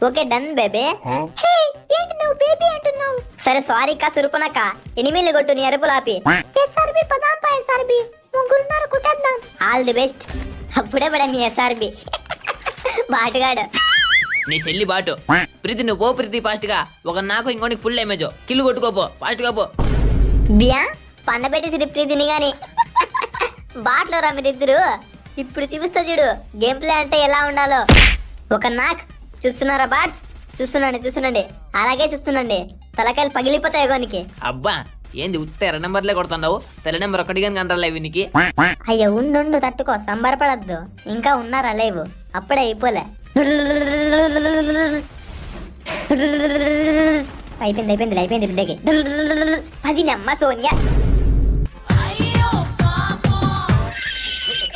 Okay done బేబే. హే ఏంటి నువ్వు baby అంటున్నావు? సరే సారీ కా సురుపునక్క, ఎనిమిది కొట్టు నీ అరుపులు ఆపి. ఎస్ఆర్బి పదాంపా ఎస్ఆర్బి, ముగ్గురున్నర కుట్టేద్దాం. All the best. అప్పుడే పడే మీ ఎస్ఆర్బి బాటుగాడు. నీ చెల్లి బాటు. ప్రీతి నువ్వు పో ప్రీతి ఫాస్ట్ గా. ఒక నాకు ఇంకోటి ఫుల్ డ్యామేజ్. కిల్లు కొట్టుకోపో ఫాస్ట్ గా పో. బియా పండబెట్టేసి ప్రీతిని గాని బాట్లో రా మీరిద్దరు. ఇప్పుడు చూపిస్తా చూడు గేమ్ ప్లే అంటే ఎలా ఉండాలో. ఒక నాక్ చూస్తున్నారా బాట్స్? చూస్తుండండి అలాగే చూస్తుండండి. తలకాయలు పగిలిపోతాయి గోనికి. అబ్బా ఏంది ఉత్తే 2 నెంబర్లే కొడుతున్నావు? తెల్ల నెంబర్ ఒకటి కానీ కంటారా వీనికి? అయ్యో ఉండు తట్టుకో, సంబరపడద్దు. ఇంకా ఉన్నారా లేవు, అప్పుడే అయిపోలే. అయిపోయింది బిడ్డకి. 10 నమ్మ సోనియా.